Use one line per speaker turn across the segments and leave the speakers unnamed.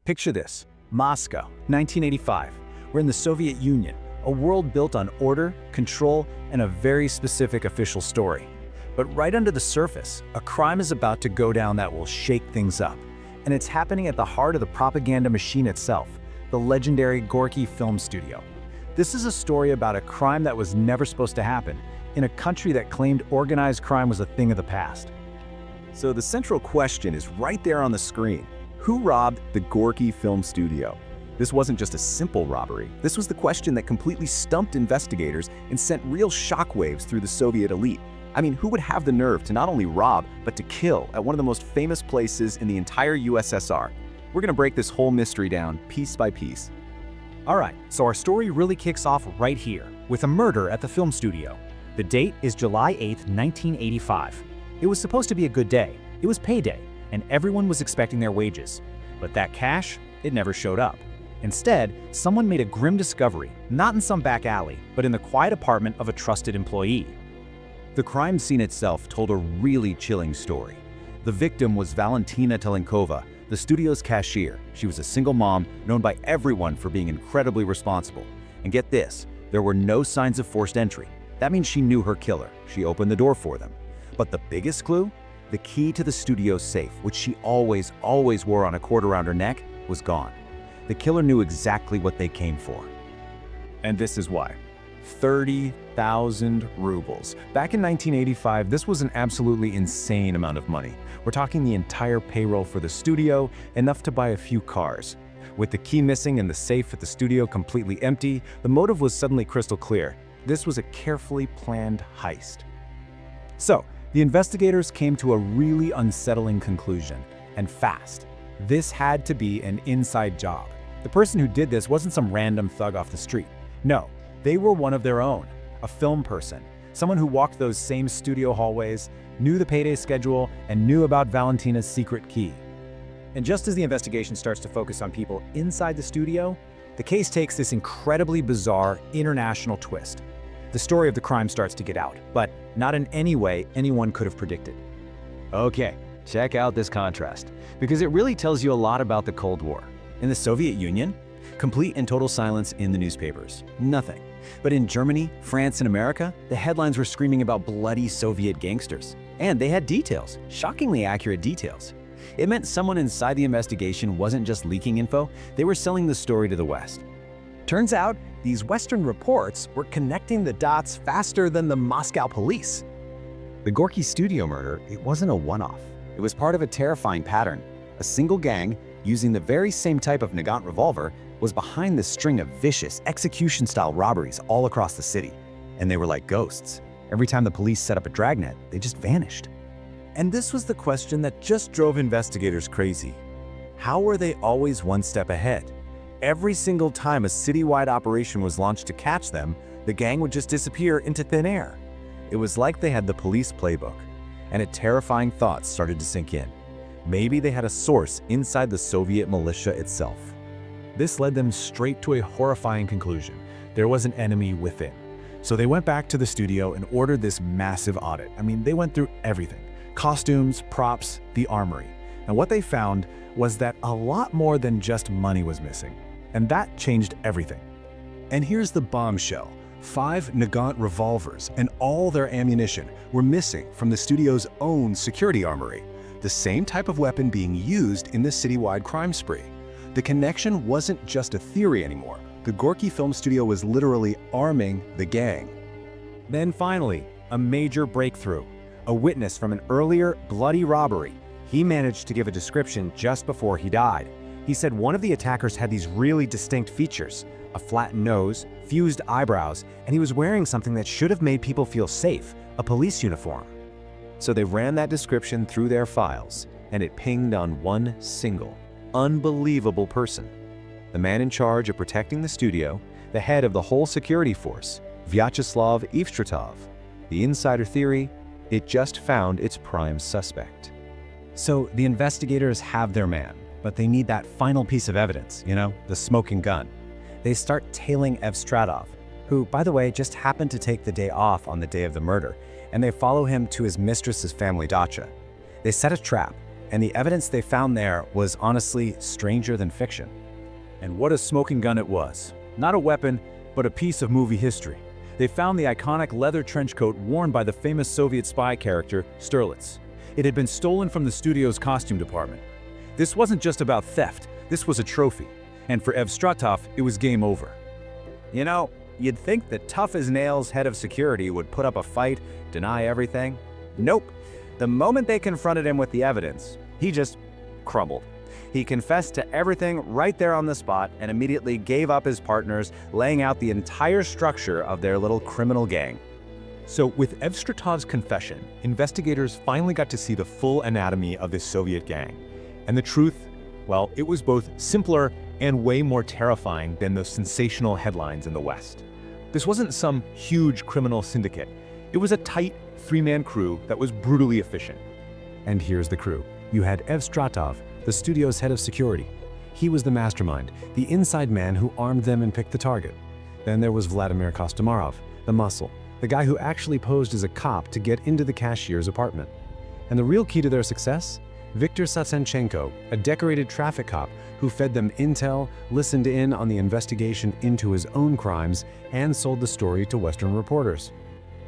Picture this: Moscow, 1985. We're in the Soviet Union, a world built on order, control, and a very specific official story. But right under the surface, a crime is about to go down that will shake things up. And it's happening at the heart of the propaganda machine itself, the legendary Gorki Film Studio. This is a story about a crime that was never supposed to happen, in a country that claimed organized crime was a thing of the past.
So the central question is right there on the screen. Who robbed the Gorki Film Studio? This wasn't just a simple robbery. This was the question that completely stumped investigators and sent real shockwaves through the Soviet elite. I mean, who would have the nerve to not only rob, but to kill at one of the most famous places in the entire USSR? We're gonna break this whole mystery down piece by piece.
All right, so our story really kicks off right here, with a murder at the film studio. The date is July 8th, 1985. It was supposed to be a good day. It was payday, and everyone was expecting their wages. But that cash, it never showed up. Instead, someone made a grim discovery, not in some back alley, but in the quiet apartment of a trusted employee.
The crime scene itself told a really chilling story. The victim was Valentina Telenkova, the studio's cashier. She was a single mom, known by everyone for being incredibly responsible. And get this, there were no signs of forced entry. That means she knew her killer. She opened the door for them. But the biggest clue? The key to the studio's safe, which she always wore on a cord around her neck, was gone. The killer knew exactly what they came for. And this is why. 30,000 rubles. Back in 1985, this was an absolutely insane amount of money. We're talking the entire payroll for the studio, enough to buy a few cars. With the key missing and the safe at the studio completely empty, the motive was suddenly crystal clear. This was a carefully planned heist. So, the investigators came to a really unsettling conclusion, and fast. This had to be an inside job. The person who did this wasn't some random thug off the street. No, they were one of their own, a film person, someone who walked those same studio hallways, knew the payday schedule, and knew about Valentina's secret key. And just as the investigation starts to focus on people inside the studio, the case takes this incredibly bizarre international twist. The story of the crime starts to get out, but not in any way anyone could have predicted. Okay, check out this contrast, because it really tells you a lot about the Cold War. In the Soviet Union, complete and total silence in the newspapers. Nothing. But in Germany, France, and America, the headlines were screaming about bloody Soviet gangsters. And they had details, shockingly accurate details. It meant someone inside the investigation wasn't just leaking info, they were selling the story to the West. Turns out, these Western reports were connecting the dots faster than the Moscow police. The Gorki Studio murder, it wasn't a one-off. It was part of a terrifying pattern. A single gang, using the very same type of Nagant revolver, was behind this string of vicious, execution-style robberies all across the city. And they were like ghosts. Every time the police set up a dragnet, they just vanished. And this was the question that just drove investigators crazy. How were they always one step ahead? Every single time a citywide operation was launched to catch them, the gang would just disappear into thin air. It was like they had the police playbook, and a terrifying thought started to sink in. Maybe they had a source inside the Soviet militia itself. This led them straight to a horrifying conclusion. There was an enemy within. So they went back to the studio and ordered this massive audit. I mean, they went through everything. Costumes, props, the armory. And what they found was that a lot more than just money was missing. And that changed everything. And here's the bombshell. 5 Nagant revolvers and all their ammunition were missing from the studio's own security armory. The same type of weapon being used in the citywide crime spree. The connection wasn't just a theory anymore. The Gorki Film Studio was literally arming the gang.
Then finally, a major breakthrough. A witness from an earlier bloody robbery. He managed to give a description just before he died. He said one of the attackers had these really distinct features, a flat nose, fused eyebrows, and he was wearing something that should have made people feel safe, a police uniform.
So they ran that description through their files, and it pinged on one single, unbelievable person. The man in charge of protecting the studio, the head of the whole security force, Vyacheslav Evstratov. The insider theory, it just found its prime suspect.
So the investigators have their man, but they need that final piece of evidence, the smoking gun. They start tailing Evstratov, who, by the way, just happened to take the day off on the day of the murder, and they follow him to his mistress's family dacha. They set a trap,
And the evidence they found there was honestly stranger than fiction.
And what a smoking gun it was. Not a weapon, but a piece of movie history. They found the iconic leather trench coat worn by the famous Soviet spy character, Sturlitz. It had been stolen from the studio's costume department. This wasn't just about theft, this was a trophy. And for Ev Stratov, it was game over.
You know, you'd think the tough-as-nails head of security would put up a fight, deny everything. Nope. The moment they confronted him with the evidence, he just crumbled. He confessed to everything right there on the spot and immediately gave up his partners, laying out the entire structure of their little criminal gang.
So with Ev Stratov's confession, investigators finally got to see the full anatomy of this Soviet gang. And the truth, well, it was both simpler and way more terrifying than those sensational headlines in the West. This wasn't some huge criminal syndicate. It was a tight, three-man crew that was brutally efficient.
And here's the crew. You had Ev Stratov, the studio's head of security. He was the mastermind, the inside man who armed them and picked the target. Then there was Vladimir Kostomarov, the muscle, the guy who actually posed as a cop to get into the cashier's apartment. And the real key to their success? Viktor Satsenchenko, a decorated traffic cop who fed them intel, listened in on the investigation into his own crimes, and sold the story to Western reporters.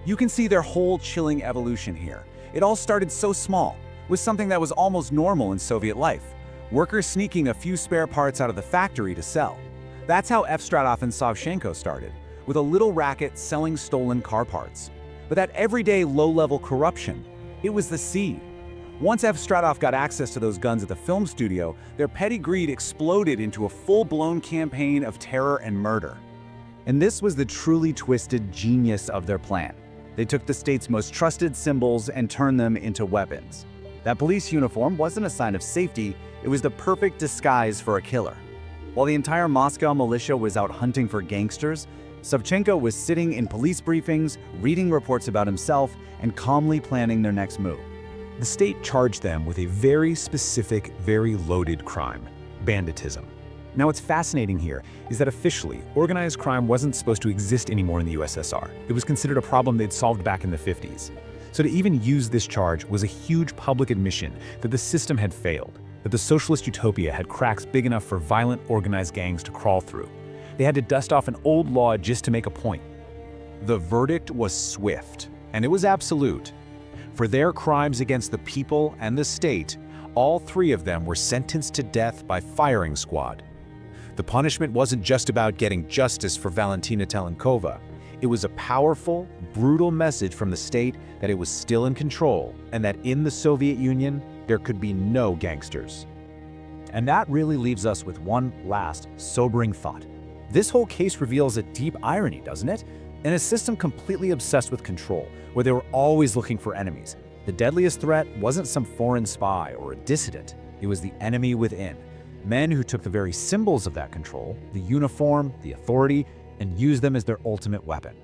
You can see their whole chilling evolution here. It all started so small, with something that was almost normal in Soviet life. Workers sneaking a few spare parts out of the factory to sell. That's how Ev Stratov and Savchenko started, with a little racket selling stolen car parts. But that everyday low-level corruption, it was the seed. Once Ev Stratov got access to those guns at the film studio, their petty greed exploded into a full-blown campaign of terror and murder. And this was the truly twisted genius of their plan. They took the state's most trusted symbols and turned them into weapons. That police uniform wasn't a sign of safety, it was the perfect disguise for a killer. While the entire Moscow militia was out hunting for gangsters, Savchenko was sitting in police briefings, reading reports about himself, and calmly planning their next move.
The state charged them with a very specific, very loaded crime: banditism.
Now what's fascinating here is that officially, organized crime wasn't supposed to exist anymore in the USSR. It was considered a problem they'd solved back in the 50s. So to even use this charge was a huge public admission that the system had failed, that the socialist utopia had cracks big enough for violent organized gangs to crawl through. They had to dust off an old law just to make a point.
The verdict was swift, and it was absolute. For their crimes against the people and the state, all three of them were sentenced to death by firing squad. The punishment wasn't just about getting justice for Valentina Telenkova. It was a powerful, brutal message from the state that it was still in control and that in the Soviet Union, there could be no gangsters. And that really leaves us with one last sobering thought. This whole case reveals a deep irony, doesn't it? In a system completely obsessed with control, where they were always looking for enemies, the deadliest threat wasn't some foreign spy or a dissident. It was the enemy within. Men who took the very symbols of that control, the uniform, the authority, and used them as their ultimate weapon.